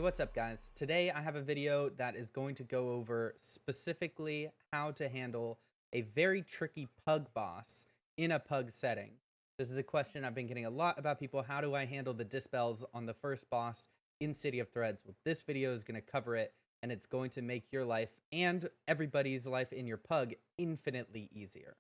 What's up guys? Today I have a video that is going to go over specifically how to handle a very tricky pug boss in a pug setting. This is a question I've been getting a lot about people. How do I handle the dispels on the first boss in City of Threads? Well, this video is going to cover it, and it's going to make your life and everybody's life in your pug infinitely easier.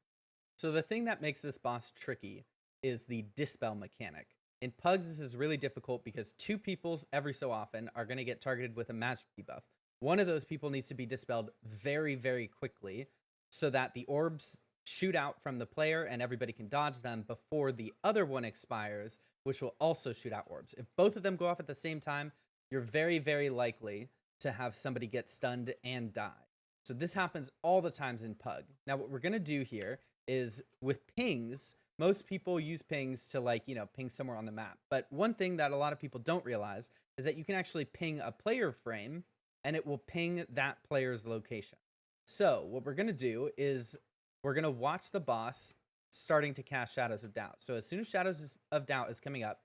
So the thing that makes this boss tricky is the dispel mechanic. In pugs, this is really difficult because two people every so often are going to get targeted with a magic debuff. One of those people needs to be dispelled very, very quickly so that the orbs shoot out from the player and everybody can dodge them before the other one expires, which will also shoot out orbs. If both of them go off at the same time, you're very, very likely to have somebody get stunned and die. So this happens all the times in pug. Now, what we're going to do here is with pings, most people use pings to ping somewhere on the map. But one thing that a lot of people don't realize is that you can actually ping a player frame and it will ping that player's location. So what we're going to do is we're going to watch the boss starting to cast Shadows of Doubt. So as soon as Shadows of Doubt is coming up,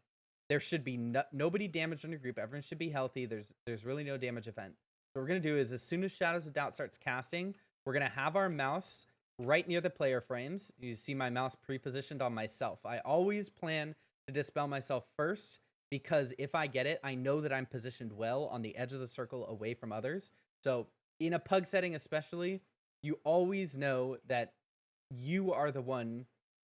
there should be nobody damaged on your group. Everyone should be healthy. There's really no damage event. What we're going to do is as soon as Shadows of Doubt starts casting, we're going to have our mouse right near the player frames. You see my mouse pre-positioned on myself. I always plan to dispel myself first because if I get it, I know that I'm positioned well on the edge of the circle away from others. So in a pug setting especially, you always know that you are the one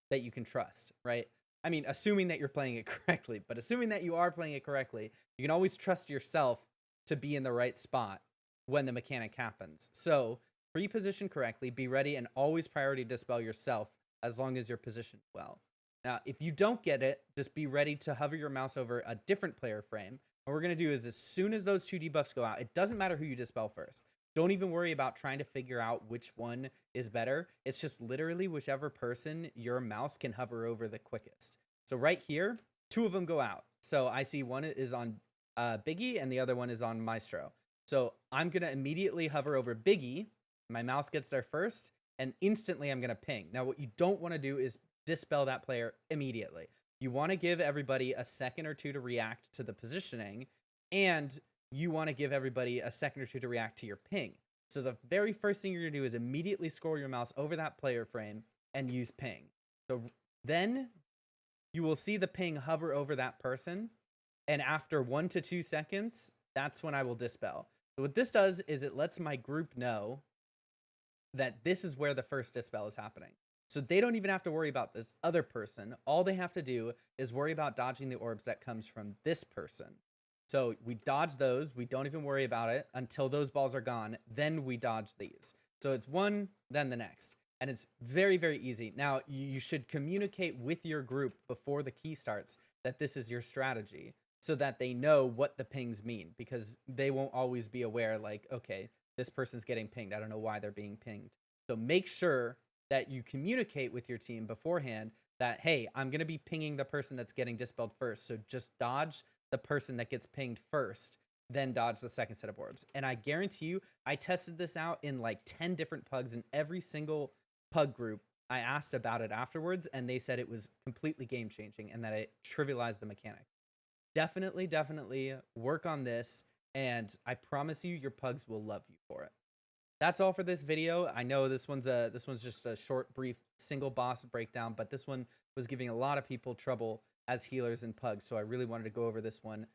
that you can trust, right? I mean, assuming that you're playing it correctly, but assuming that you are playing it correctly, you can always trust yourself to be in the right spot when the mechanic happens. So pre-position correctly, be ready, and always priority dispel yourself as long as you're positioned well. Now, if you don't get it, just be ready to hover your mouse over a different player frame. What we're going to do is as soon as those two debuffs go out, it doesn't matter who you dispel first. Don't even worry about trying to figure out which one is better. It's just literally whichever person your mouse can hover over the quickest. So right here, two of them go out. So I see one is on Biggie and the other one is on Maestro. So I'm going to immediately hover over Biggie. My mouse gets there first, and instantly I'm going to ping. Now, what you don't want to do is dispel that player immediately. You want to give everybody a second or two to react to the positioning, and you want to give everybody a second or two to react to your ping. So the very first thing you're going to do is immediately scroll your mouse over that player frame and use ping. So then you will see the ping hover over that person, and after 1 to 2 seconds, that's when I will dispel. So what this does is it lets my group know that this is where the first dispel is happening. So they don't even have to worry about this other person. All they have to do is worry about dodging the orbs that comes from this person. So we dodge those. We don't even worry about it until those balls are gone. Then we dodge these. So it's one, then the next. And it's very, very easy. Now, you should communicate with your group before the key starts that this is your strategy so that they know what the pings mean, because they won't always be aware, like, okay, this person's getting pinged. I don't know why they're being pinged. So make sure that you communicate with your team beforehand that, hey, I'm going to be pinging the person that's getting dispelled first. So just dodge the person that gets pinged first, then dodge the second set of orbs. And I guarantee you, I tested this out in like 10 different pugs, and every single pug group I asked about it afterwards, and they said it was completely game changing and that it trivialized the mechanic. Definitely work on this, and I promise you your pugs will love you for it. That's all for this video. I know this one's just a short, brief, single boss breakdown, but this one was giving a lot of people trouble as healers in pugs, so I really wanted to go over this one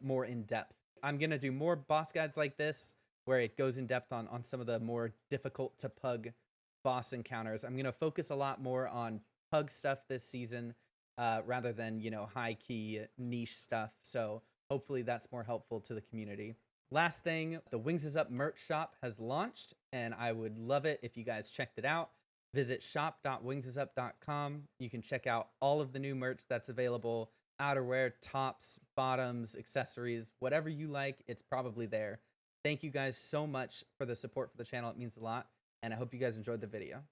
more in depth. I'm gonna do more boss guides like this where it goes in depth on some of the more difficult to pug boss encounters. I'm gonna focus a lot more on pug stuff this season rather than, high key niche stuff. So hopefully that's more helpful to the community. Last thing, the Wings Is Up merch shop has launched, and I would love it if you guys checked it out. Visit shop.wingsisup.com. You can check out all of the new merch that's available: outerwear, tops, bottoms, accessories, whatever you like, it's probably there. Thank you guys so much for the support for the channel. It means a lot, and I hope you guys enjoyed the video.